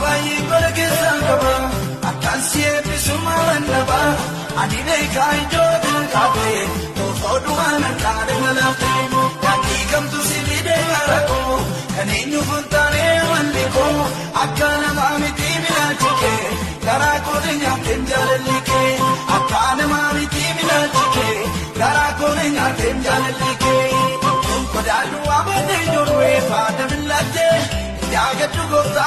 abayi golge sangaba akansie bisuma wanaba anine kai jodu kabe to foduana kare malafte yani kam tu sibide marako kaninyu funtane waliko akana mamiti minachike karako dinya tenjalike akana mamiti minachike karako dinya tenjalike kodalu abade jorwe fadamlate yagetu gota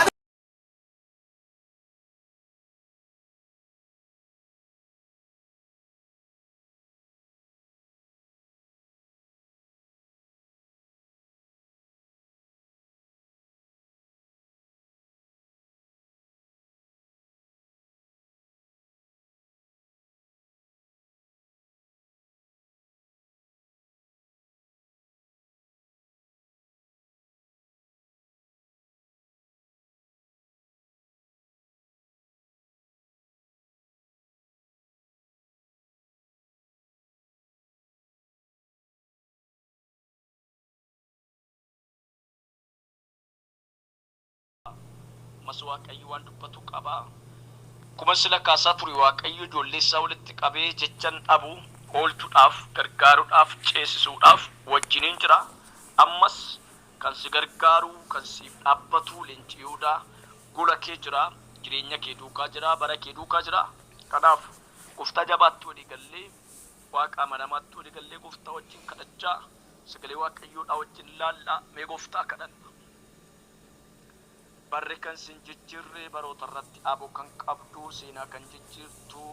مسواقي وان دبتو قبا كما سلا كاسا تري واقي جولي ساولت قبي جچن ابو هولتو داف غرغارو داف چيسسو داف وجينين جرا امس كان سغرغارو كان سي ابتو لنچيودا غولا كي جرا جرينيا كي دوكا جرا برا كي دوكا جرا كداف قفتا جباتو دي گلي واقا مناماتو دي گلي قفتا وجين كدچا سغلي واقيو دا وجين لالا مي قفتا كدن barre kan sin jijjirre baroota irratti aboo kan qabdu seenaa kan jijjirtu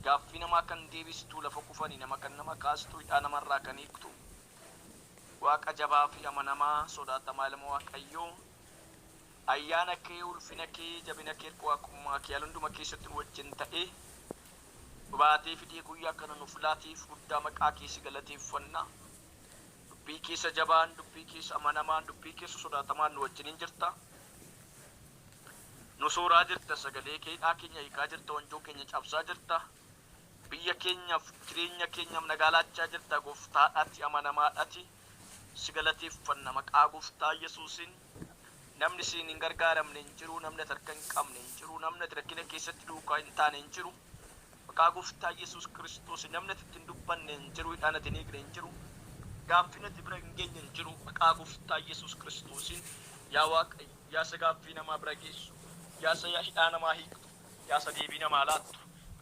gaaffii namaa kan deebistu lafa kufanii nama kan nama kaastu hidhaa namarraa kan hiiktu waaqa jabaa fi amanamaa sodaatamaa ilma waaqayyoo ayyaana kee ulfina kee jabina kee waaqummaa kee hunduma keessatti wajjin ta'e baatee fidee guyyaa kana nuuf laatiif guddaa maqaa kee si galateeffanna dubbii keessa jabaan dubbii keessa amanamaan dubbii keessa sodaatamaan nu wajjin jirta نصورا جرتا سغلي كي اكينيا يكا جرتا ونجو كينيا چابسا جرتا بيا كينيا فكرينيا كينيا منغالا جرتا غفتا اتي امانما اتي سغلتي فن مقا غفتا يسوسين نمني سين غرغارم ننجرو نمني تركن قم ننجرو نمني تركين كيست دوكا انتا ننجرو مقا غفتا يسوس كريستوس نمني تندبن ننجرو انا تنيغ ننجرو غافينا تبرنجين ننجرو مقا غفتا يسوس كريستوسين يا واق يا سغافينا ما برغيسو يا سيحيانا ما هيكتو يا سديبنا ما لاتو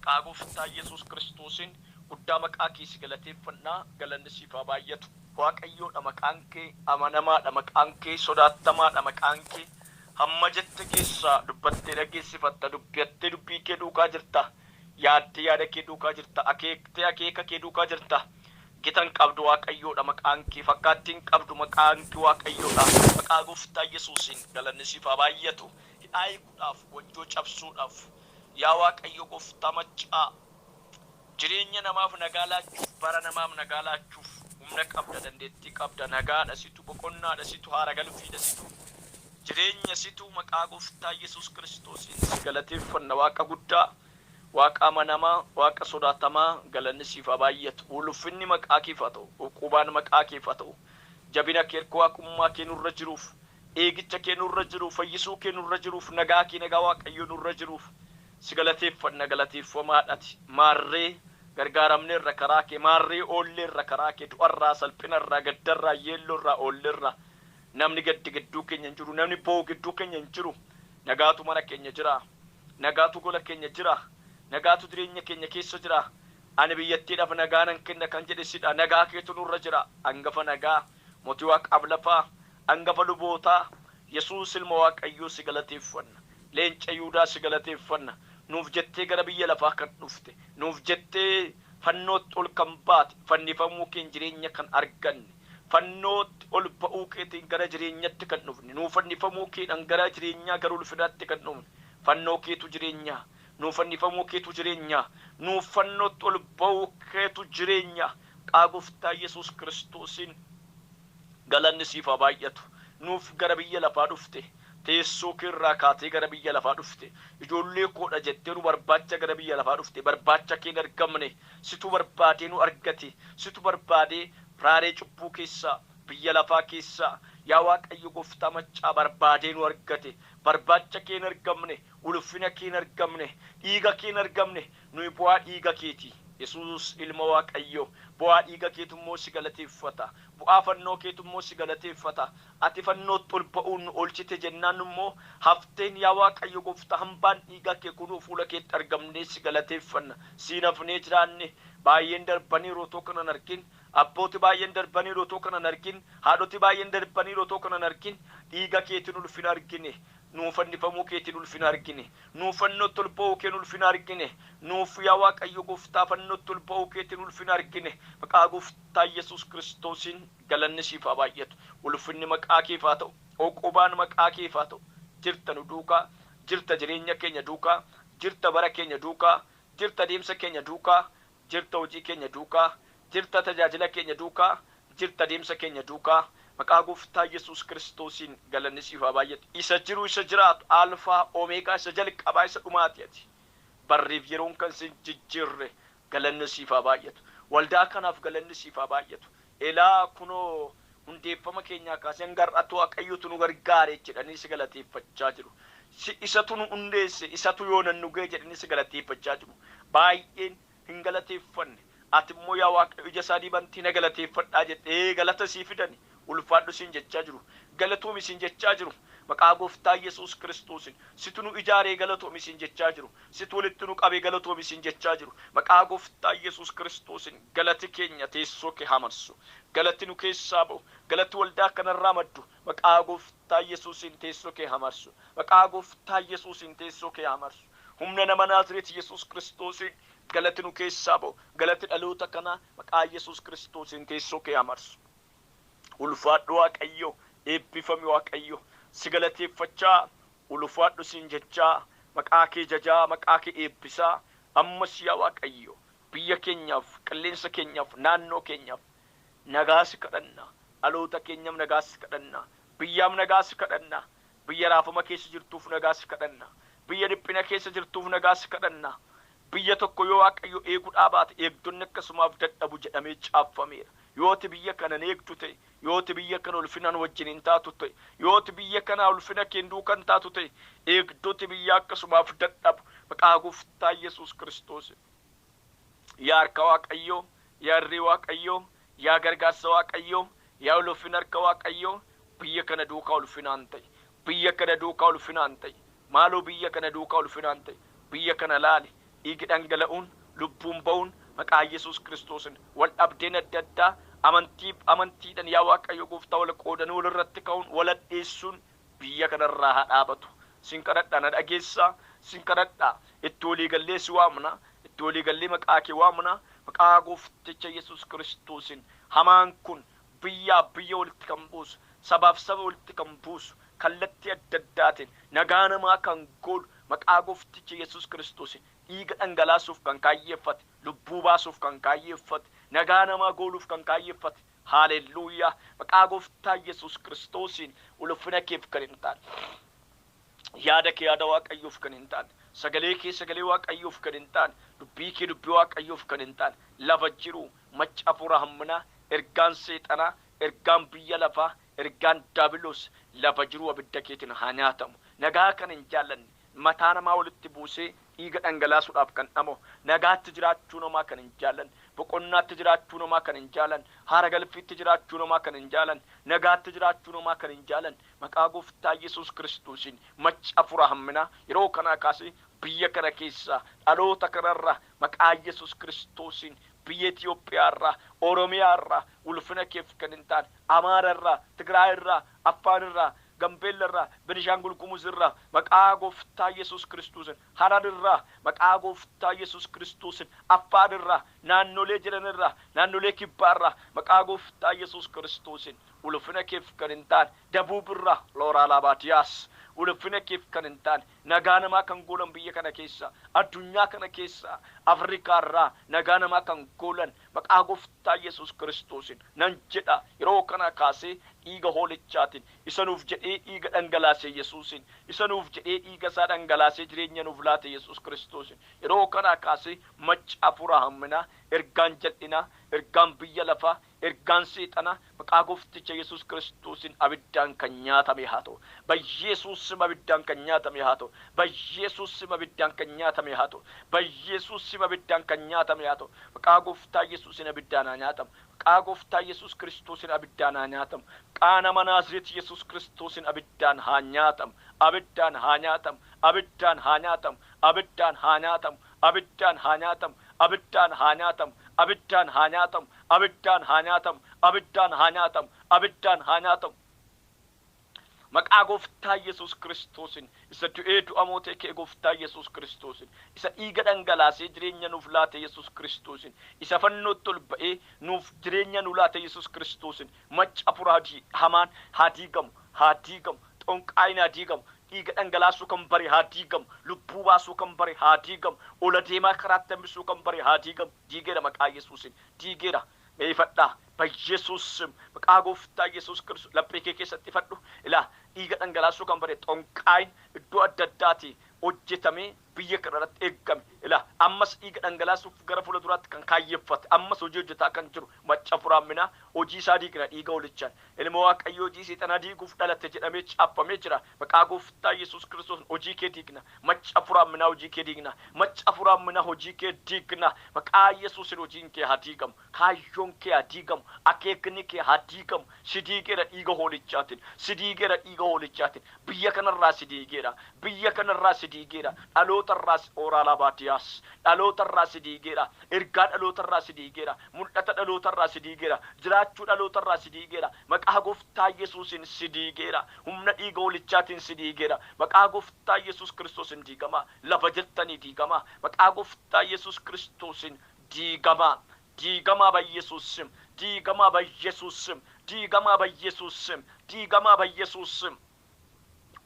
قاقوفتا يسوس كريستوسين قدامك آكي سيغلتي فنا غلن سيفا بايتو واقعيو دمك آنكي أمانما دمك آنكي صداتما دمك آنكي هم جت كيسا دبت لكي سفتا دبيت دبي كي دوكا جرتا يادي يادا كي دوكا جرتا أكيك كي دوكا جرتا gitan qabdu waaqayyoodha maqaan kee fakkaatiin qabdu maqaan kee waaqayyoodha maqaa gooftaa yesuusin galanni siif baay'atu hidhaayiidhaaf wanjoo cabsuudhaaf yaa waaqayyo gooftaa maccaa jireenya namaaf nagaalaachuuf bara namaaf nagaalaachuuf humna qabda dandeettii qabda nagaadha situ boqonnaadha situ haara galfiidha situ jireenya situ maqaa gooftaa yesuus kiristoosin galateeffanna waaqa guddaa waaqa amanama waaqa sodaatama galanni siif baay'atu ulfinni maqaa keef haa ta'u uqubaan maqaa keef haa ta'u jabina kee waaqummaa kee nurra jiruuf eegicha kee nurra jiruuf fayyisuu kee nurra jiruuf nagaa kee nagaa waaqayyo nurra jiruuf si galateeffanna galateeffamaadhaati maarree gargaaramneerra karaa kee maarree oolleerra karaa kee du'arraa salphinarraa gaddarraa yeelloorraa oolleerra namni gaddi gidduu keenya hin jiru namni boo gidduu keenya hin jiru nagaatu mana keenya jira nagaatu gola keenya jira nagaatu jireenya keenya keessa jira ani biyyattiidhaaf nagaanan kenna kan jedhe sidha nagaa keetu nurra jira angafa nagaa mootii waaqaaf lafaa angafa lubootaa yesuus ilma waaqayyoo si galateeffanna leenca yuudaa si galateeffanna nuuf jettee gara biyya lafaa kan dhufte nuuf jettee fannootti ol kan baate fannifamuu keen jireenya kan arganne fannootti ol ba'uu keetiin gara jireenyatti kan dhufne nuuf fannifamuu keedhaan gara jireenyaa gara ulfinaatti kan dhufne fannoo keetu jireenyaa nuuf fannifamuu keetu jireenyaa nuuf fannootti ol ba'uu keetu jireenyaa qaagoftaa yesuus kiristoosin galanni siif haa baay'atu nuuf gara biyya lafaa dhufte teessoo keerraa kaatee gara biyya lafaa dhufte ijoollee koodha jettee nu barbaacha gara biyya lafaa dhufte barbaacha keen argamne situ barbaadee nu argate situ barbaadee raaree cubbuu keessaa biyya lafaa keessaa yaa waaqayyo gooftaa maccaa barbaadee nu argate barbaacha kee hin argamne ulfina kee hin argamne dhiiga kee hin argamne nuyi bu'aa dhiiga keeti Yesuus ilma waaqayyo bu'aa dhiiga keetummoo si galateeffata bu'aa fannoo keetummoo si galateeffata ati fannoo tolba'uun oolchite jennaan immoo hafteen yaa waaqayyo gooftaa hambaan dhiiga kee kunuu fuula keetti argamnee si galateeffanna siin hafnee jiraanne baay'een darbanii rootoo kanan argin abbooti baay'een darbanii rootoo kanan argin haadhoti baay'een darbanii rootoo kanan argin dhiiga keetiin ulfina argine nuuf fannifamuu keetiin ulfina argine nuuf fannoo tolba'uu keen ulfina argine nuuf yaa waaqayyo gooftaa fannoo tolba'uu keetiin ulfina argine maqaa gooftaa Yesuus Kiristoosiin galanni siif haa baay'atu ulfinni maqaa keef haa ta'u oqubaan maqaa keef haa ta'u jirta nu duukaa jirta jireenya keenya duukaa jirta bara keenya duukaa jirta deemsa keenya duukaa jirta hojii keenya duukaa jirta tajaajila keenya duukaa jirta deemsa keenya duukaa maqaa gooftaa Yesuus Kiristoosiin galanni siif haa baay'atu isa jiru isa jiraatu alfaa omeegaa isa jalqabaa isa dhumaati ati barriif yeroon kan sin jijjiirre galanni siif haa baay'atu waldaa kanaaf galanni siif haa baay'atu elaa kunoo hundeeffama keenyaa kaasee gar'atu waaqayyotu nu gargaare jedhanii si galateeffachaa jiru isatu nu hundeesse isatu yoo nan nu ga'e jedhanii si galateeffachaa jiru baay'een hin galateeffanne ati immoo yaa waaqayyo ija isaa dibantii na galateeffadhaa jedhee galata sii fidani ulfaadhu siin jechaa jiru galatoomi siin jechaa jiru maqaa gooftaa Yesuus Kiristoosin situ nu ijaaree galatoomi siin jechaa jiru situ walitti nu qabee galatoomi siin jechaa jiru maqaa gooftaa Yesuus Kiristoosin galati keenya teessoo kee haa marsu galati nu keessaa ba'u galati waldaa kanarraa maddu maqaa gooftaa Yesuusin teessoo kee haa marsu maqaa gooftaa Yesuusin teessoo kee haa marsu humna nama Naazreeti Yesuus Kiristoosin galati nu keessaa ba'u galati dhaloota kanaa maqaa Yesuus Kiristoosin teessoo kee haa marsu ulfaadhu waaqayyo eebbifami waaqayyo si galateeffachaa ulfaadhu siin jechaa maqaa kee jajaa maqaa kee eebbisaa ammas yaa waaqayyo biyya keenyaaf qilleensa keenyaaf naannoo keenyaaf nagaasi kadhanna dhaloota keenyaaf nagaasi kadhanna biyyaaf nagaasi kadhanna biyya raafama keessa jirtuuf nagaasi kadhanna biyya dhiphina keessa jirtuuf nagaasi kadhanna biyya tokko yoo waaqayyo eeguu dhaabaate eegdonni akkasumaaf dadhabu jedhamee caaffameera yooti biyya kana eegdu ta'e yooti biyya kana ulfinaan wajjin taatu ta'e yooti biyya kana ulfina keen duukan taatu ta'e eegdoti biyya akkasumaaf dadhabu maqaa gooftaa Yesuus Kiristoos yaa harka waaqayyo yaa irree waaqayyo yaa gargaarsa waaqayyo yaa ulfina harka waaqayyo biyya kana duukaa ulfinaan ta'e biyya kana duukaa ulfinaan ta'e maaloo biyya kana duukaa ulfinaan ta'e biyya kana laali dhiigi dhangala'uun lubbuun ba'uun maqaa Yesuus Kiristoosin wal dhabdeen adda addaa amantiidhaan yaa waaqayyo gooftaa wal qoodanii wal irratti ka'uun wal addeessuun biyya kanarraa haa dhaabatu sin kadhadhaa na dhageessaa sin kadhadhaa itti walii gallee si waamna itti walii gallee maqaa kee waamna maqaa goofticha Yesuus Kiristoosin hamaan kun biyya walitti kan buusu sabaaf saba walitti kan buusu kallattii adda addaatiin nagaa namaa kan goolu maqaa goofticha Yesuus Kiristoosin dhiiga dhangalaasuuf kan kaayyeeffate lubbuu baasuuf kan kaayyeeffate nagaa namaa gooluuf kan kaayyeeffate haalelluuyaa maqaa gooftaa Yesuus Kiristoosin ulfina keef kan hin taane yaada kee yaada waaqayyoof kan hin taane sagalee kee sagalee waaqayyoof kan hin taane dubbii kee dubbii waaqayyoof kan hin taane lafa jiru macca hafuura hamminaa ergaan seexanaa ergaan biyya lafaa ergaan daabiloos lafa jiru abidda keetiin haa nyaatamu nagaa kan hin jaallanne mataa namaa walitti buusee dhiiga dhangalaasuudhaaf kan dhamo nagaatti jiraachuu namaa kan hin jaallan boqonnaatti jiraachuu namaa kan hin jaallan haara galfiitti jiraachuu namaa kan hin jaallan nagaatti jiraachuu namaa kan hin jaallan maqaa gooftaa Yesuus Kiristoosiin macca hafuura hamminaa yeroo kanaa kaasee biyya kana keessaa dhaloota kanarraa maqaa Yesuus Kiristoosiin biyya Itoophiyaarraa Oromiyaarraa ulfina keef kan hin taane Amaararraa Tigraayirraa Affaanirraa Gambeellarraa Benishangul Gumuzirraa maqaa gooftaa Yesuus Kiristoosin Hararirraa maqaa gooftaa Yesuus Kiristoosin Affaarirraa naannolee jiranirraa naannolee kibbaarraa maqaa gooftaa Yesuus Kiristoosin ulfina keef kan hin taane Dabuubirraa Looraalaa Baadiyaas ulfina keef kan hin taane nagaa namaa kan goolan biyya kana keessa addunyaa kana keessa Afrikaarraa nagaa namaa kan goolan maqaa gooftaa Yesuus Kiristoosin nan jedha yeroo kana kaasee dhiiga hoolichaatiin isanuuf jedhee dhiiga dhangalaasee Yesuusin isanuuf jedhee dhiiga isaa dhangalaasee jireenya nuuf laate Yesuus Kiristoosin yeroo kana kaasee macca hafuura hamminaa ergaan jal'inaa ergaan biyya lafaa ergaan seexana maqaa goofticha Yesuus Kiristoosiin abiddaan kan nyaatame haa ta'u. Bayyesuusim abiddaan kan nyaatame haa ta'u. Bayyesuusim abiddaan kan nyaatame haa ta'u. Bayyesuusim abiddaan kan nyaatame haa ta'u. Maqaa gooftaa Yesuusin abiddaan haa nyaatamu. Maqaa gooftaa Yesuus Kiristoosin abiddaan haa nyaatamu. Maqaa nama Naazreeti Yesuus Kiristoosin abiddaan haa nyaatamu. Abiddaan haa nyaatamu. Abiddaan haa nyaatamu. Abiddaan haa nyaatamu. Abiddaan haa nyaatamu. Abiddaan haa nyaatamu. Abiddaan haa nyaatamu. Abiddaan haa nyaatamu. Abiddaan haa nyaatamu. Abiddaan haa nyaatamu. Maqaa gooftaa Yesuus Kiristoosin isa du'ee du'a mootee kee gooftaa Yesuus Kiristoosin isa dhiiga dhangalaasee jireenya nuuf laate Yesuus Kiristoosin isa fannootti ol ba'ee nuuf jireenya nu laate Yesuus Kiristoosin macca furaadii hamaan haa diigamu haa diigamu xonqaayin haa diigamu dhiiga dhangalaasuu kan bare haa diigamu lubbuu baasuu kan bare haa diigamu ola deemaa karaatti hambisuu kan bare haa diigamu diigeera maqaa Yesuusin diigeera meeffadhaa Bayyesuusim maqaa gooftaa Yesuus Kiristoos laphee kee keessatti fadhu ilaa dhiiga dhangalaasuu kan bare xonqaayin iddoo adda addaatii hojjetamee biyya kanarratti eeggame ilaa ammas dhiiga dhangalaasuuf gara fuula duraatti kan kaayyeeffate ammas hojii hojjetaa kan jiru macca furaamminaa hojii isaa diigna dhiiga holichaan ilma waaqayyoo hojii seexanaa diiguuf dhalate jedhamee caaffamee jira maqaa gooftaa Yesuus Kiristoos hojii kee diigna macca furaamminaa hojii kee diigna macca furaamminaa hojii kee diigna maqaa Yesuusin hojiin kee haa diigamu kaayyoon kee haa diigamu akeekni kee haa diigamu si diigeera dhiiga holichaatiin si diigeera dhiiga holichaatiin biyya kanarraa si diigeera biyya kanarraa si diigeera dhalootarraa oraalaa baatiyaas dhalootarraa si diigeera ergaa dhalootarraa si diigeera mul'ata dhalootarraa si diigeera jiraachuu dhalootarraa si diigeera maqaa gooftaa Yesuusin si diigeera humna dhiiga holichaatiin si diigeera maqaa gooftaa Yesuus Kiristoosin diigama lafa jirtanii diigama maqaa gooftaa Yesuus Kiristoosin diigama diigama Bayyesuusim diigama Bayyesuusim diigama Bayyesuusim diigama Bayyesuusim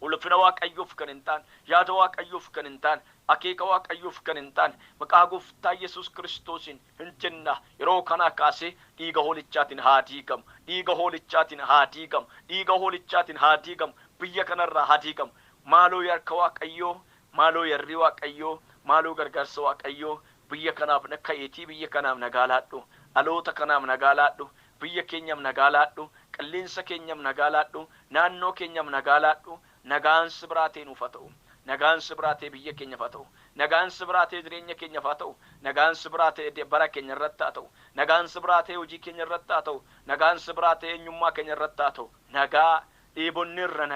ulfina waaqayyoof kan hin taane yaada waaqayyoof kan hin taane akeeka waaqayyoof kan hin taane maqaa gooftaa Yesuus Kiristoosin hin jenna yeroo kana kaasee dhiiga holichaatiin haa diigamu dhiiga holichaatiin haa diigamu dhiiga holichaatiin haa diigamu biyya kanarraa haa diigamu maaloo yarka waaqayyoo maaloo yarri waaqayyoo maaloo gargaarsa waaqayyoo biyya kanaaf nakkayeetii biyya kanaaf nagaalaadhu dhaloota kanaaf nagaalaadhu biyya keenyaaf nagaalaadhu qilleensa keenyaaf nagaalaadhu naannoo keenyaaf nagaalaadhu nagaan sibiraatee nuuf haa ta'u nagaan sibiraatee biyya keenyaaf haa ta'u nagaan sibiraatee jireenya keenyaaf haa ta'u nagaan sibiraatee bara keenya irratti haa ta'u nagaan sibiraatee hojii keenya irratti haa ta'u nagaan sibiraatee eenyummaa keenya irratti haa ta'u nagaa dheebonneerra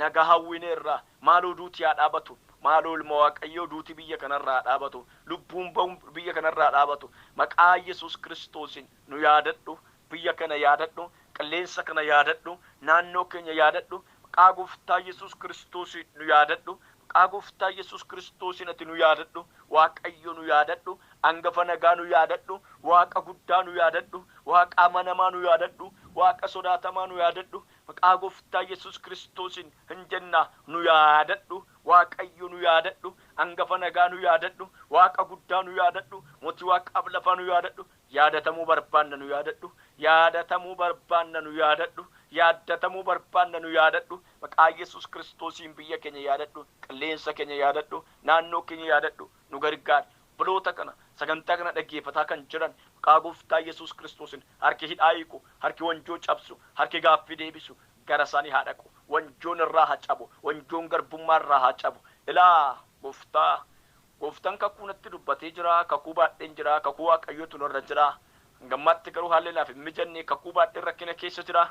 nagaa hawwineerra maaloo duuti haa dhaabatu maaloo ilma waaqayyoo duuti biyya kanarraa dhaabatu lubbuun ba'uun biyya kanarraa dhaabatu maqaa Yesuus Kiristoosin nu yaadadhu biyya kana yaadadhu qilleensa kana yaadadhu naannoo keenya yaadadhu maqaa gooftaa Yesuus Kiristoosin nu yaadadhu maqaa gooftaa Yesuus Kiristoosin ati nu yaadadhu waaqayyo nu yaadadhu angafa nagaa nu yaadadhu waaqa guddaa nu yaadadhu waaqa amanamaa nu yaadadhu waaqa sodaatamaa nu yaadadhu maqaa gooftaa Yesuus Kiristoosin hin jenna nu yaadadhu waaqayyo nu yaadadhu angafa nagaa nu yaadadhu waaqa guddaa nu yaadadhu mootii waaqaaf lafaa nu yaadadhu yaadatamuu barbaanna nu yaadadhu yaadatamuu barbaanna nu yaadadhu yaadatamuu barbaanna nu yaadadhu maqaa Yesuus Kiristoosiin biyya keenya yaadadhu qilleensa keenya yaadadhu naannoo keenya yaadadhu nu gargaar biloota kana sagantaa kana dhaggeeffataa kan jiran maqaa gooftaa Yesuus Kiristoosin harki hidhaa hiiku harki wanjoo cabsu harki gaaffii deebisu gara isaanii haa dhaqu wanjoon irraa haa cabu wanjoon garbummaa irraa haa cabu ilaa gooftaan kakuu natti dubbatee jira kakuu baadheen jira kakuu waaqayyootu nurra jira gammaatti garuu haalli naaf hin mijanne kakuu baadheen rakkina keessa jira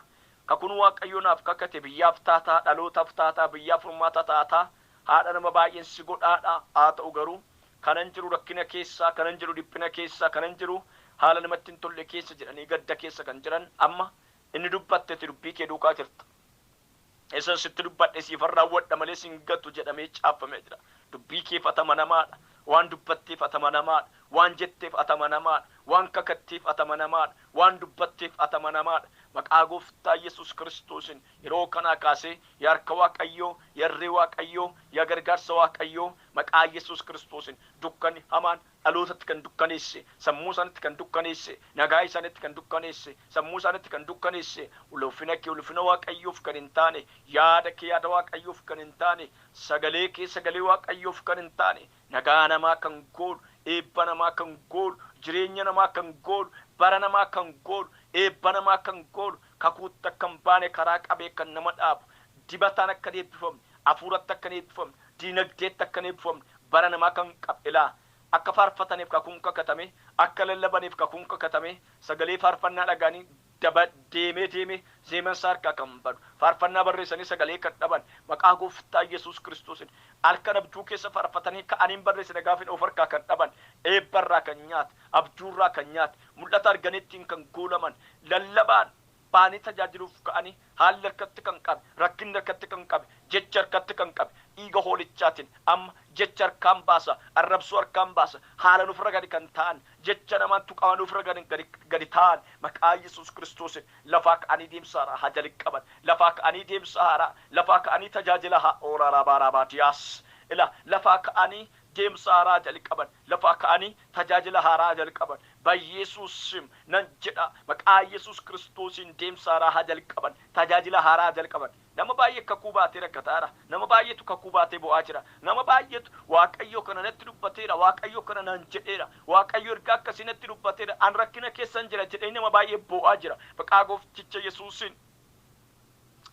kakuun waaqayyoo naaf kakkate biyyaaf taataa dhalootaaf taataa biyyaaf furmaata taataa haadha nama baay'een si godhaadha haa ta'u garuu kanan jiru rakkina keessa kanan jiru dhiphina keessa kanan jiru haala namatti hin tolle keessa jedhanii gadda keessa kan jiran amma inni dubbatteeti dubbii kee duukaa jirta isa sitti dubbadhe siifan raawwadha malee sin gatu jedhamee caaffamee jira dubbii kee fatamanamaadha waan dubbatteef atamanamaadha waan jetteef atamanamaadha waan kakatteef atamanamaadha waan dubbatteef atamanamaadha maqaa gooftaa Yesuus Kiristoosin yeroo kana kaasee yaa harka waaqayyoo yarree waaqayyoo yaa gargaarsa waaqayyoo maqaa Yesuus Kiristoosin dukkanni hamaan dhalootatti kan dukkaneesse sammuu isaanitti kan dukkaneesse nagaa isaanitti kan dukkaneesse sammuu isaanitti kan dukkaneesse ulfina kee ulfina waaqayyoof kan hin taane yaada kee yaada waaqayyoof kan hin taane sagalee kee sagalee waaqayyoof kan hin taane nagaa namaa kan godhu eebba namaa kan godhu jireenya namaa kan godhu bara namaa kan godhu eebba namaa kan godhu kakuutti akka hin baane karaa qabee kan nama dhaabu dibataan akka eebbifamne hafuuratti akka eebbifamne diinagdeetti akka eebbifamne bara namaa kan qabu ilaa akka faarfataniif kakuun kakatame akka lallabaniif kakuun kakatame sagalee faarfannaa dhagaanii deemee zeeman saarkaa kan badu faarfannaa barreessanii sagalee kan dhaban maqaa gooftaa Yesuus Kiristoosin halkan abjuu keessa faarfatanii ka'aniin barreessine gaafin of harkaa kan dhaban eebbarraa kan nyaate abjuurraa kan nyaate mul'ata arganittiin kan goolaman lallabaan baanii tajaajiluuf ka'anii haalli harkatti kan qabe rakkinni harkatti kan qabe jecha harkatti kan qabe dhiiga hoolichaatiin amma jecha harkaan baasa arrabsuu harkaan baasa haala nufirra gadi kan ta'an jecha namaan tuqaman nufirra gadi ta'an maqaa Yesuus Kiristoosin lafaa ka'anii deemsa haaraa haa jalqaban lafaa ka'anii deemsa haaraa lafaa ka'anii tajaajila haa ooraraa baaraa baatiyaas ila lafaa ka'anii deemsa haaraa jalqaban lafaa ka'anii tajaajila haaraa jalqaban Yesuusim nan jedha maqaa Yesuus Kiristoosin deemsa haaraa haa jalqaban tajaajila haaraa jalqaban nama baay'ee kakuu baatee rakkataara nama baay'eetu kakuu baatee bo'aa jira nama baay'eetu waaqayyo kana natti dubbateera waaqayyo kana nan jedheera waaqayyo ergaa akkasii natti dubbateera an rakkina keessan jira jedhee nama baay'ee bo'aa jira maqaa goofticha Yesuusin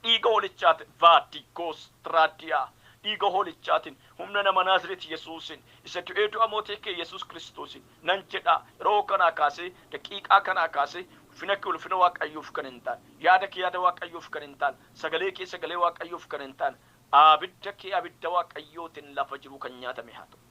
dhiiga hoolichaatiin vaadikoos tiraadiyaa dhiiga hoolichaatiin humna nama Naazreeti Yesuusin isa du'ee du'a mootii kee Yesuus Kiristoosin nan jedha yeroo kanaa kaasee daqiiqaa kanaa kaasee ulfina kee ulfina waaqayyoof kan hin taane yaada kee yaada waaqayyoof kan hin taane sagalee kee sagalee waaqayyoof kan hin taane abidda kee abidda waaqayyootiin lafa jiru kan nyaatame haa ta'u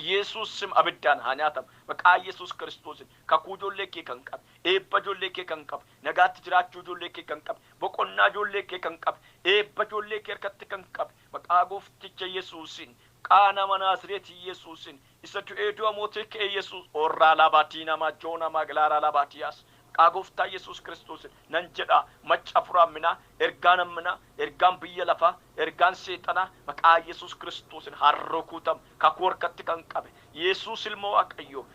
Yesuusim abiddaan haa nyaatamu maqaa Yesuus Kiristoosin kakuu ijoollee kee kan qabe eebba ijoollee kee kan qabe nagaatti jiraachuu ijoollee kee kan qabe boqonnaa ijoollee kee kan qabe eebba ijoollee kee harkatti kan qabe maqaa goofticha Yesuusin qaana Naazreeti Yesuusin isa du'ee du'a mootii kee Yesuus orraa labaatii nama joona maglaaraa labaatiyaas maqaa gooftaa Yesuus Kiristoosin nan jedha macca furaamina ergaan ammina ergaan biyya lafaa ergaan seexanaa maqaa Yesuus Kiristoosin harrokuutam kakuu harkatti kan qabe Yesuus ilmoo waaqayyo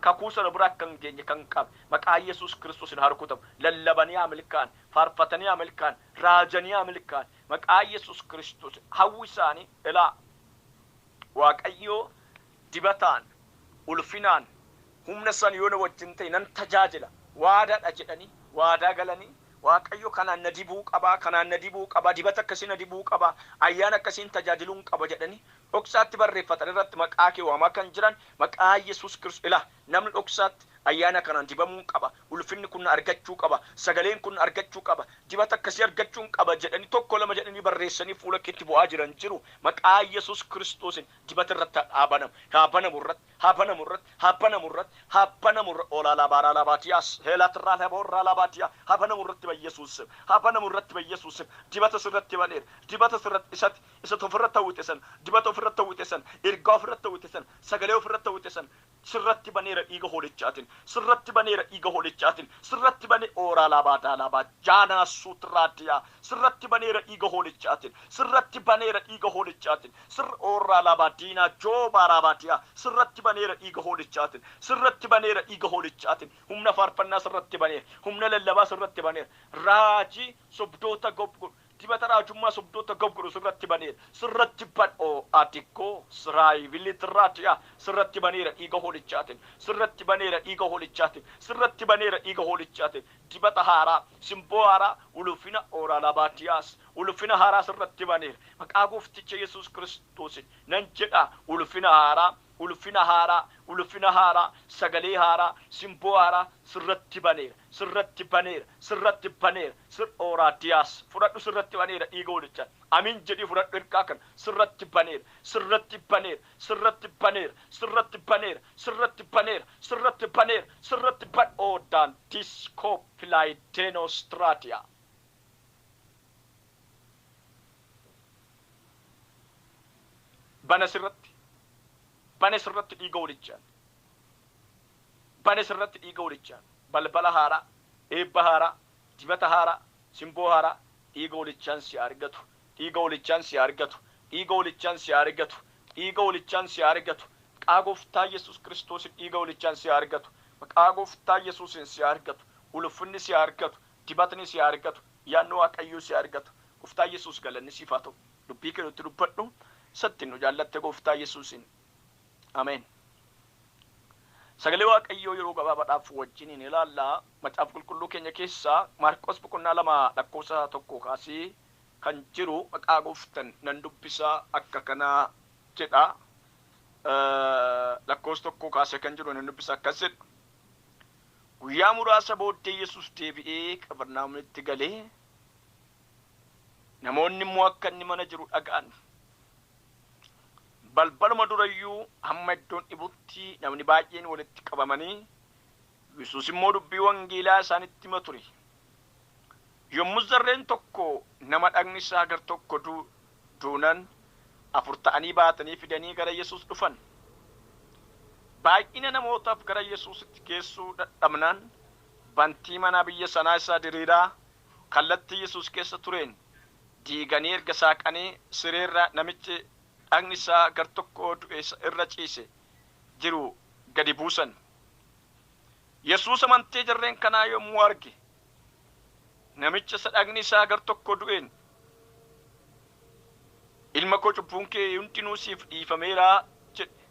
kakuu sana bira kan geenye kan qabe maqaa Yesuus Kiristoosin harkuutam lallabanii amilkaan faarfatanii amilkaan raajanii amilkaan maqaa Yesuus Kiristoosin hawwi isaanii ilaa waaqayyo dibataan ulfinaan humna san yoona wajjin ta'e nan tajaajila waadaadha jedhanii waadaa galanii waaqayyo kanaan na dibuu qabaa dibata akkasiin na dibuu qabaa ayyaana akkasiin tajaajiluun qaba jedhanii dhoksaatti barreeffatan irratti maqaa kee waamaa kan jiran maqaa Yesuus Kiristoos ila namni dhoksaatti ayyaana kanaan dibamuu qaba ulfinni kun argachuu qaba sagaleen kun argachuu qaba dibata akkasii argachuun qaba jedhanii tokko lama jedhanii barreessanii fuula keetti bu'aa jiran jiru maqaa Yesuus Kiristoosin dibata irratti haabanamu irratti olaalaa baaraa labaatiyaas heelatirraa laboorraa labaatiyaa haabanamu irratti Yesuus dibata sirratti baneera dibata sirratti isa ofirratti hawwitesan dibata ofirratti hawwitesan ergaa ofirratti hawwitesan sagalee ofirratti hawwitesan sirratti baneera dhiiga hoolichaatiin sirratti baneera dhiiga hoolichaatiin sirratti bane oraalaa baadaa labaa jaanaa suutraadiyaa sirratti baneera dhiiga hoolichaatiin sirratti baneera dhiiga hoolichaatiin oraalaa baadiinaa joobaaraa baadiyaa sirratti baneera dhiiga hoolichaatiin sirratti baneera dhiiga hoolichaatiin humna faarfannaa sirratti baneera humna lallabaa sirratti baneera raajii sobdoota gobgodhu dibata raajummaa sobdoota gobgodhu sirratti baneera sirratti badhoo atikoo siraayivilitiraatiyaa sirratti baneera dhiiga hoolichaatiin sirratti baneera dhiiga hoolichaatiin sirratti baneera dhiiga hoolichaatiin dibata haaraa simboo haaraa ulufina oraalaa baatiyaas ulufina haaraa sirratti baneera maqaa goofticha Yesuus Kiristoosin nan jedha ulufina haaraa sagalee haaraa simboo haaraa sirratti baneera sir oraadiyaas fudhadhu sirratti baneera dhiiga hoolichaa amin jedhii fudhadhu ergaa kan sirratti baneera oodaan diskoopilaayidenostraatiyaa bana sirratti dhiiga hoolichaan balbala haaraa eebba haaraa dibata haaraa simboo haaraa dhiiga hoolichaan si argatu maqaa gooftaa Yesuus Kiristoosin dhiiga hoolichaan si argatu maqaa gooftaa Yesuusin si argatu ulfinni si argatu dibatni si argatu yaanni waaqayyoo si argatu gooftaa Yesuus galanni siif haa ta'u dubbii kee nutti dubbadhu satti nu jaallatte gooftaa Yesuusin ameen. Sagalee Waaqayyoo yeroo gabaabaadhaaf wajjiniin ilaallaa. Macaafa qulqulluu keenya keessaa Maarqos boqonnaa 2 lakkoofsa 1 kaasee kan jiru maqaa Gooftaan nan dubbisaa akka kanaa jedha. Lakkoofsa 1 kaasee kan jiru nan dubbisaa akkas jedha. Guyyaa muraasa booddee Yesuus deebi'ee Qifirnaahomitti galee namoonni immoo akka inni mana jiru dhaga'an. Balbaluma durayyuu hamma iddoon dhibutti namni baay'een walitti qabamanii Yesuus immoo dubbii wangeelaa isaanitti hima ture. Yommuu jarreen tokko nama dhagni isaa gar tokko duunan 4 ta'anii baatanii fidanii gara Yesuus dhufan. Baay'ina namootaaf gara Yesuusitti geessuu dadhabnaan bantii mana biyya sanaa isaa diriiraa kallattii Yesuus keessa tureen diiganii erga saaqanii sireerra namichi dhagni isaa gar tokko du'e irra ciise jiru gadi buusan. Yesuus amantee jarreen kanaa yommuu arge namicha isa dhagni isaa gar tokko du'een, ilma koo cubbuun kee hundinuu siif dhiifameera jedhe.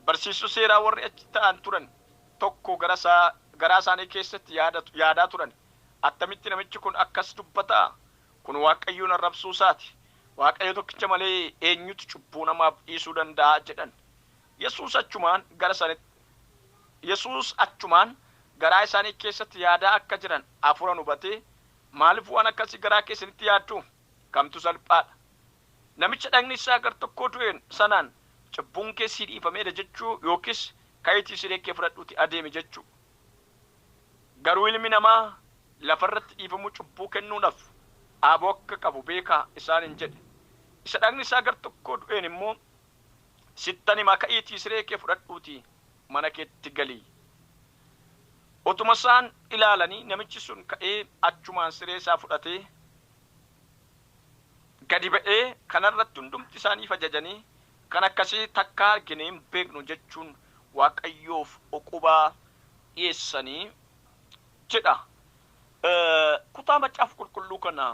Barsiisuu seeraa warri achi ta'an turan tokko garaa isaanii keessatti yaadaa turan. Attamitti namichi kun akkas dubbataa? Kun Waaqayyoon arrabsuu isaati. Waaqayyo tokkicha malee eenyutu cubbuu namaaf dhiisuu danda'a jedhan. Yesuus achumaan garaa isaanii keessatti yaadaa akka jiran hafuuraan hubatee, maaliif waan akkasii garaa keessanitti yaaddu? Kamtu salphaadha. Namicha dhagni isaa gar tokko du'een sanaan cubbuun kee si dhiifameera jechuu yookiis ka'iitii siree kee fudhadhuuti adeemi jechuu. Garuu ilmi namaa lafarratti dhiifamuu cubbuu kennuudhaaf aaboo akka qabu beekaa isaaniin jedhe. Isa dhagni isaa gar tokko du'een immoo sittan himaa ka'iitii siree kee fudhadhuuti mana keetti galii. Otuma isaan ilaalanii namichi sun ka'ee achumaan siree isaa fudhatee gadi ba'ee kanarratti hundumti isaaniif ajajanii kan akkasii takka argine hin beeknu jechuun Waaqayyoof uqubaa dhiyeessanii jedha. Kutaa macaafa qulqulluu kana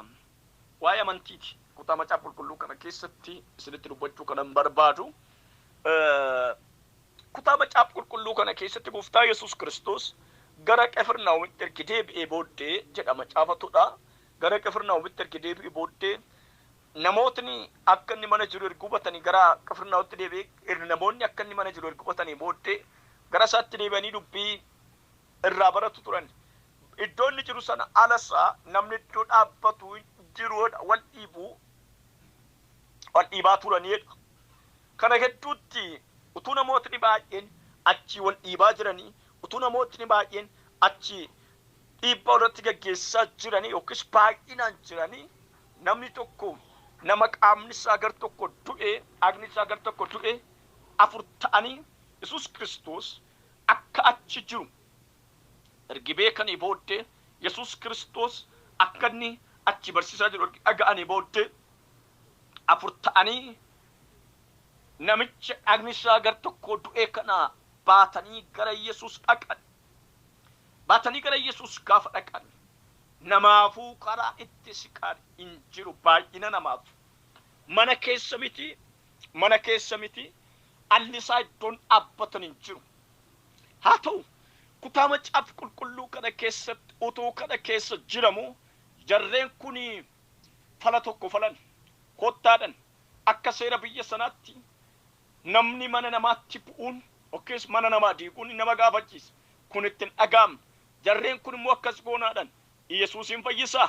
waa'ee amantiiti. Kutaa macaafa qulqulluu kana keessatti isinitti dubbachuu kanan barbaadu. Kutaa macaafa qulqulluu kana keessatti Gooftaa Yesuus Kiristoos gara Qifirnaahomitti erga deebi'ee booddee jedha macaafatudha. Gara Qifirnaahomitti erga deebi'ee booddee namootni akka inni mana jiru erga hubatanii gara Qifirnaahomitti deebi'ee namoonni akka inni mana jiru erga hubatanii booddee gara isaatti deebi'anii dubbii irraa baratu turan. Iddoo inni jiru sana alasaa namni iddoo dhaabbatu jiruudha wal dhiibaa turaniidha. Kana hedduutti utuu namootni baay'een achi wal dhiibaa jiranii, utuu namootni baay'een achi dhiibbaa irratti gaggeessaa jiranii yookiis baay'inaan jiranii, namni tokko nama qaamni isaa gar tokko du'e, dhagni isaa gar tokko du'e 4 ta'anii Yesuus Kiristoos akka achi jiru ergi beekanii booddee Yesuus Kiristoos akka inni achi barsiisaa jiru dhaga'anii booddee 4 ta'anii namicha dhagni isaa gar tokko du'e kana baatanii gara Yesuus dhaqan. Baatanii gara Yesuus gaafa dhaqan namaafuu karaa itti siqaan hin jiru. Baay'ina namaaf mana keessa miti alli isaa iddoon dhaabbatan hin jiru. Haa ta'u kutaa macaafa qulqulluu kana keessatti utuu kana keessa jiramu jarreen kuni fala tokko falan kottaadhan akka seera biyya sanaatti namni mana namaatti bu'uun yookiis mana namaa diiguun nama gaafachiisa. Kun ittiin dhaga'amne. Jarreen kun immoo akkas goonaadhaan Yesuusin fayyisaa.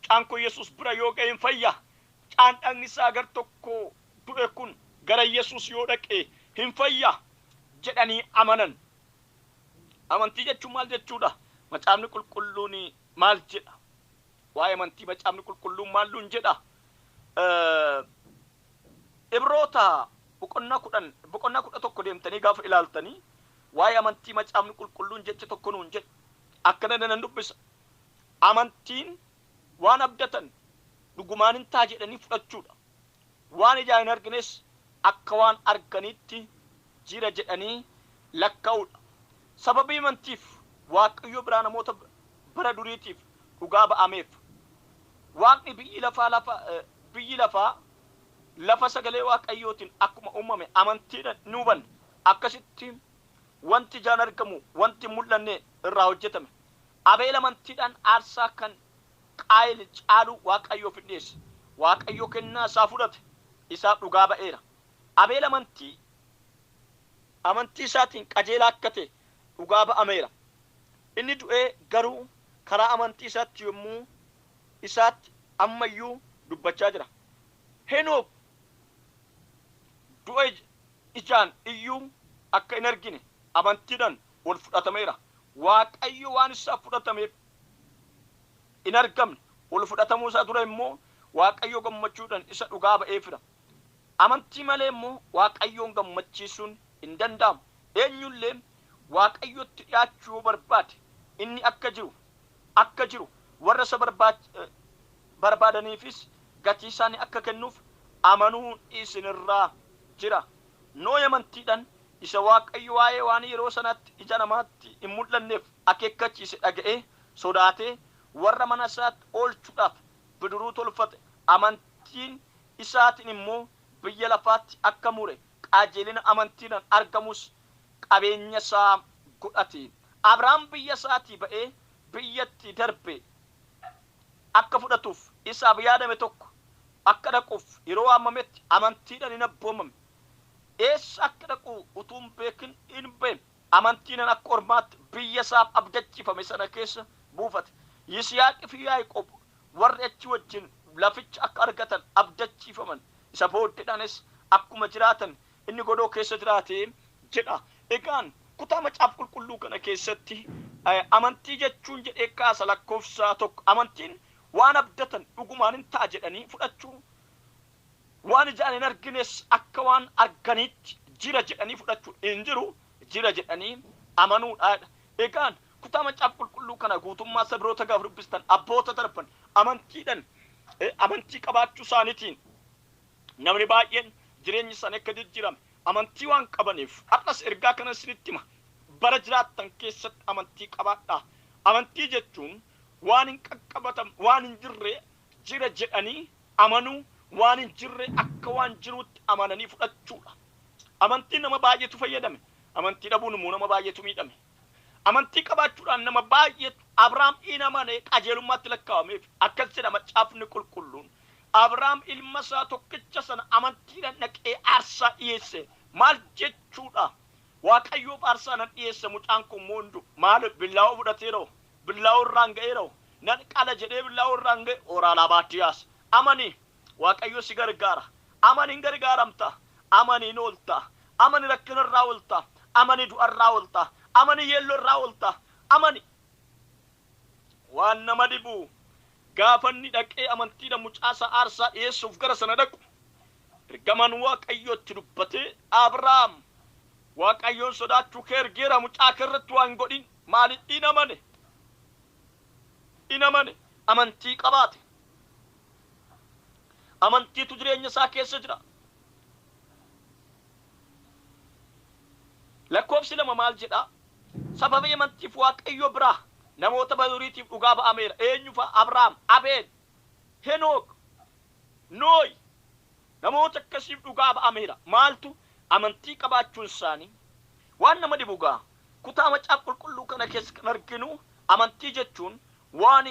Caan kun Yesuus bira yoo ga'e hin fayya. Caan dhagni isaa gar tokko du'e kun gara Yesuus yoo dhaqe hin fayya jedhanii amanan. Amantii jechuun maal jechuudha? Macaafni qulqulluun maal jedha? Waa'ee amantii macaafni qulqulluun maalluun jedha? Ibroota boqonnaa 11 deemtanii gaafa ilaaltanii waa'ee amantii macaafni qulqulluun jecha tokko nuun jedha. Akkana nan dubbisa. Amantiin waan abdatan dhugumaan hin ta'a jedhanii fudhachuudha. Waan ijaan hin argines akka waan arganitti jira jedhanii lakkaa'uudha. Sababii amantiif Waaqayyo biraa namoota bara duriitiif dhugaa ba'ameef Waaqni biyyi lafaa lafa sagalee Waaqayyootiin akkuma uumame amantiidhaan nuuban akkasitti wanti jaan argamu wanti mul'anne irraa hojjetame. Abeel amantiidhaan aarsaa kan Qaayil caalu Waaqayyoof dhiyeesse. Waaqayyo kennaa isaa fudhate, isaaf dhugaa ba'eera. Abeel amantii isaatiin qajeelaa akka ta'e dhugaa ba'ameera. Inni du'ee garuu karaa amantii isaatti yommuu isaatti ammayyuu dubbachaa jira. Henook du'a ijaan iyyuu akka hin argine amantiidhaan ol fudhatameera. Waaqayyo waan isaaf fudhatameef hin argamne ol fudhatamuu isaa dura immoo Waaqayyo gammachuudhaan isa dhugaa ba'eefira. Amantii malee immoo Waaqayyoon gammachiisuun hin danda'amu. Eenyullee Waaqayyotti dhiyaachuu barbaade inni akka jiru warra isa barbaadaniifis gatii isaanii akka kennuuf amanuun isinirraa jira. Noohi amantiidhaan isa Waaqayyo waa'ee waan yeroo sanatti ija namaatti hin mul'anneef akeekkachiise dhaga'ee sodaatee warra mana isaatti oolchuudhaaf bidiruu tolfate. Amantiin isaatiin immoo biyya lafaatti akka mure qajeelina amantiidhaan argamus qabeenya isaa godhate. Abrahaam biyya isaatii ba'ee biyyatti darbe akka fudhatuuf isaaf yaadame tokko akka dhaquuf yeroo waamametti amantiidhaan hin abboomame. Eessa akka dhaqu utuu hin beekin hin beekne amantiidhaan akka ormaatti biyya isaaf abdachiifame sana keessa buufate. Yisihaaqii fi Yaaqoob warri achi wajjin laficha akka argatan abdachiifaman. Isa booddeedhaanis akkuma jiraatan inni godoo keessa jiraatee jedha. Egaan kutaa macaafa qulqulluu kana keessatti amantii jechuun jedhee kaasa lakkoofsa tokko. Amantiin waan abdatan dhugumaan hin ta'a jedhanii fudhachuu, waan ijaan hin argines akka waan arganiitti jira jedhanii fudhachuu, hin jiru jira jedhanii amanuudhaadha. Egaan kutaa macaafa qulqulluu kana guutummaa isa biroota gaafa dubbistan abboota darban amantiidhaan amantii qabaachuu isaaniitiin namni baay'een jireenyi isaanii akka jijjiirame amantii waan qabaniif har'as ergaa kana isinitti hima. Bara jiraattan keessatti amantii qabaadhaa. Amantii jechuun waan hin qaqqabatan waan hin jirre jira jedhanii amanuu, waan hin jirre akka waan jiruutti amananii fudhachuudha. Amantiin nama baay'eetu fayyadame. Amantii dhabuun immoo nama baay'eetu miidhame. Amantii qabaachuudhaan nama baay'eetu Abrahaam hin amane qajeelummaatti lakkaa'ameef akkas jedha macaafni qulqulluun. Abrahaam ilma isaa tokkicha sana amantiidhaan dhaqee aarsaa dhiyeesse. Maal jechuudha? Waaqayyoof aarsaa nan dhiyeesse mucaan kun moondu maal billaa'oo fudhateeroo? Billaa'oo irraan ga'eeroo? Nan qala jedhee billaa'oo irraan ga'e oraalaa baadiyyaas. Amani Waaqayyo si gargaara. Amani hin gargaaramta. Amani hin oolta. Amani rakkina irraa oolta. Amani du'a irraa oolta. Amani yeelloo irraa oolta. Amani waan nama dhibu gaafanni dhaqee amantiidhaan mucaasaa aarsaa dhiyeessuuf gara sana dhaqu. Ergamaan Waaqayyootti dubbatee Abrahaam Waaqayyoon sodaachuu kee ergeera mucaa kee irratti waan godhin maaliif hin amane? Hin amane amantii qabaate. Amantiitu jireenya isaa keessa jira. Lakkoofsi lama maal jedha? Sababii amantiif Waaqayyo biraa namoota baduriitiif dhugaa ba'ameera. Eenyu fa'a? Abrahaam, Abeel, Henook, Noohi namoota akkasiif dhugaa ba'ameera. Maaltu? Amantii qabaachuun isaanii waan nama dhibu gaa. Kutaa macaafa qulqulluu kana keessa kan arginu amantii jechuun waan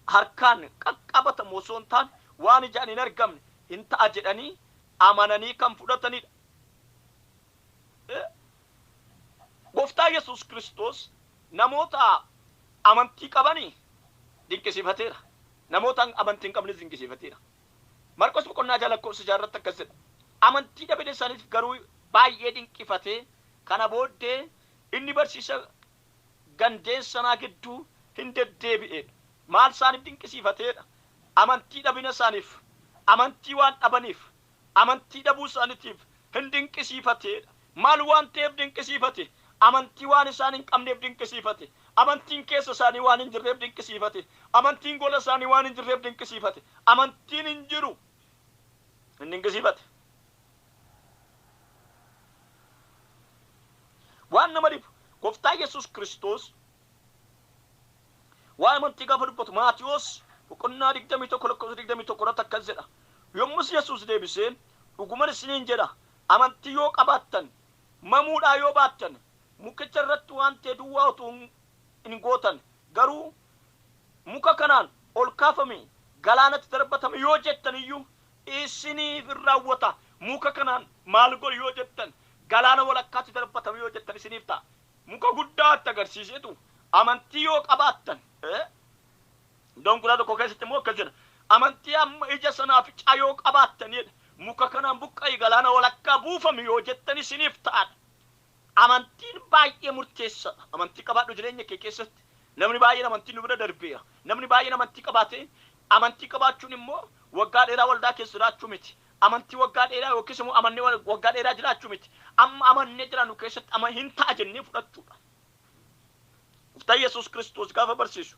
harkaan qaqqabatamu osoo hin taane waan ijaan hin argamne hin ta'a jedhanii amananii kan fudhatanidha. Gooftaa Yesuus Kiristoos namoota amantii qabanii dinqisiifateera. Namoota amantii hin qabnes dinqisiifateera. Marqos boqonnaa 6 lakkoofsa 6 irratti akkas jedha. Amantii dhabee isaaniif garuu baay'ee dinqifatee kana booddee inni barsiisa gandeen sanaa gidduu hin deddeebi'edha. Maal isaaniif dinqisiifateedha? Amantii dhabina isaaniif, amantii waan dhabaniif, amantii dhabuu isaaniitiif hin dinqisiifateedha. Maal waan ta'eef dinqisiifate? Amantii waan isaan hin qabneef dinqisiifate. Amantiin keessa isaanii waan hin jirreef dinqisiifate. Amantiin gola isaanii waan hin jirreef dinqisiifate. Amantiin hin jiru hin dinqisiifate. Waan nama dhibu Gooftaa Yesuus Kiristoos waan amantii gaafa dubbatu Maatiyos boqonnaa 21 lakkoofsa 21 irratti akkas jedha. Yommus Yesuus deebisee dhuguman isiniin jedha amantii yoo qabaattan mamuudha yoo baattan mukicha irratti waan ta'e duwwaa utuu hin gootan garuu muka kanaan ol kaafame galaanatti darbatame yoo jettan iyyuu isiniif raawwata. Muka kanaan maal godhu yoo jettan galaana walakkaatti darbatame yoo jettan isiniif ta'a. Muka guddaa itti agarsiisetu amantii yoo qabaattan donkulaa tokko keessatti immoo akkas jedha amantii amma ija sanaaf icaa yoo qabaattan muka kanaan buqqa'ii galaana walakkaa buufame yoo jettan isiniif ta'adha. Amantiin baay'ee murteessaadha. Amantii qabaadhu jireenya kee keessatti. Namni baay'een amantii nu bira darbeera. Namni baay'een amantii qabaate amantii qabaachuun immoo waggaa dheeraa waldaa keessa jiraachuu miti. Amantii waggaa dheeraa yookiis immoo amannee waggaa dheeraa jiraachuu miti. Amma amannee jiraannu keessatti ama hin ta'a jennee fudhachuudha. Gooftaa Yesuus Kiristoos gaafa barsiisu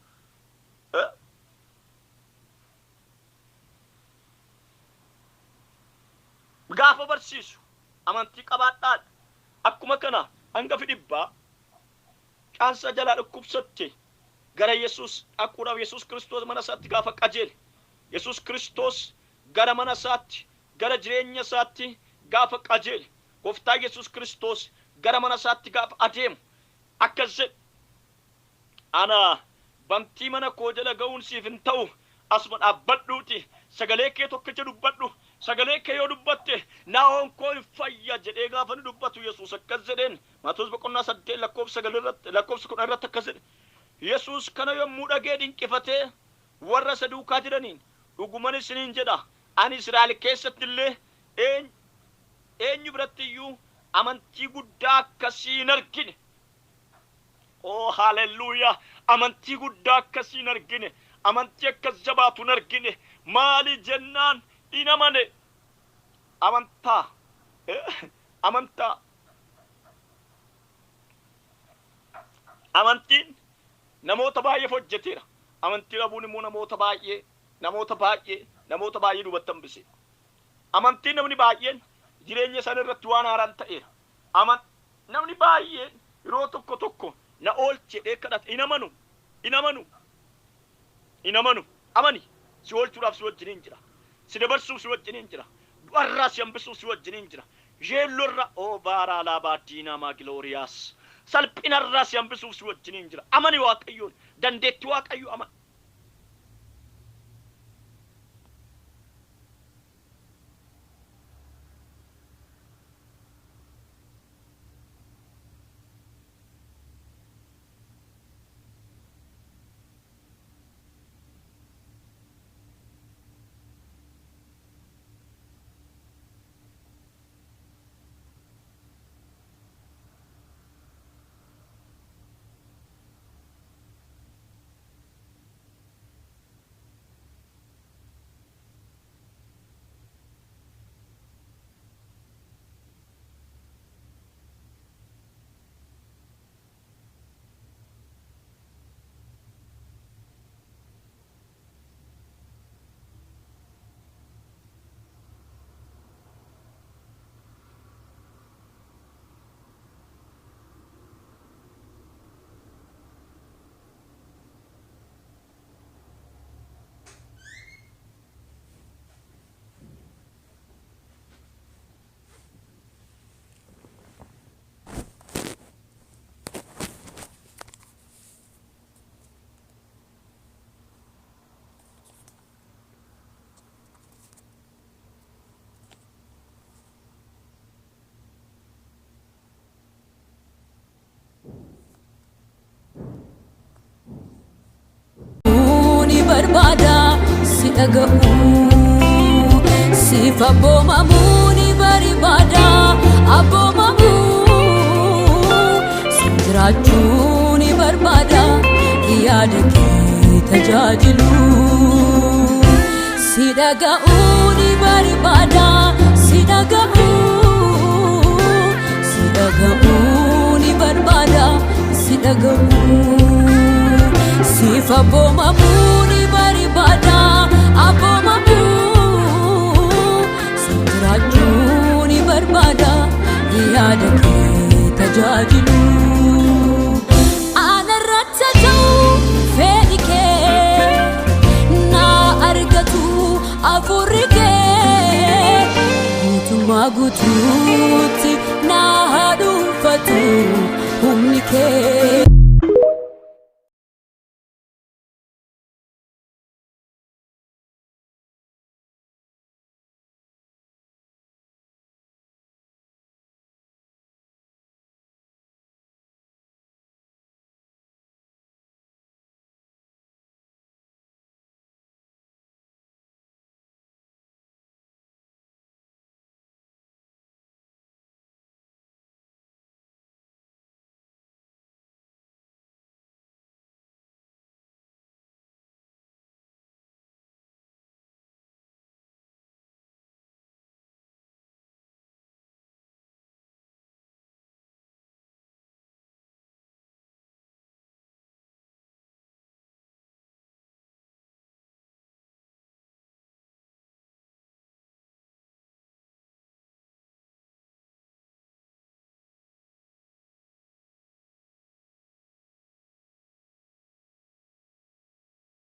gaafa barsiisu amantii qabaadhaadha. Akkuma kana hangafi dhibbaa caansa jalaa dhukkubsatte gara Yesuus dhaquudhaaf Yesuus Kiristoos mana isaatti gaafa qajeele Yesuus Kiristoos gara mana isaatti gara jireenya isaatti gaafa qajeele Gooftaa Yesuus Kiristoos gara mana isaatti gaafa adeemu akkas jedhe ana bantii mana koo jala ga'uun siif hin ta'u asuma dhaabbadhuuti sagalee kee tokkicha dubbadhu sagalee kee yoo dubbatte naa'oon koo hin fayya jedhee gaafa ni dubbatu Yesuus akkas jedheen Maatewos boqonnaa 8 lakkoofsa 10 irratti akkas jedhe Yesuus kana yommuu dhagee dinqifatee warra isa duukaa jiraniin dhuguman isiniin jedha ani Israa'el keessatti illee eenyu biratti iyyuu amantii guddaa akkasii hin argine. Oh haleluuyaa amantii guddaa akkasii hin argine. Amantii akkas jabaatu hin argine. Maali jennaan hin amane amantaa amantiin namoota baay'ee hojjeteera. Amantii dhabuun immoo namoota baay'ee duubatti hambise. Amantiin namni baay'een jireenya isaanii irratti waan haaraan ta'eera. Namni baay'een yeroo tokko na oolche jedhee kadhate hin amanu. Amani si oolchuudhaaf si wajjiniin jira. Si dabarsuuf si wajjiniin jira. Du'arraa si hambisuuf si wajjiniin jira. Jeellorra baara laabaa diinamaa gilooriyaas. Salphinarraa si hambisuuf si wajjiniin jira. Amani Waaqayyoon dandeetti Waaqayyo amani. Barbada si dhaga'u siif abboomamuun barbada abboomamuun si jiraachuun barbada yaada kee tajaajilu si dhaga'uun barbada si dhaga'uun barbada si dhaga'uun siif abboomamuun barbada abboomamuun si jiraachuun barbada yaada kee tajaajilu anarratti ta'u fedhi kee na argatu afurri kee guutummaa guutuutti na haadhu ulfatu humni kee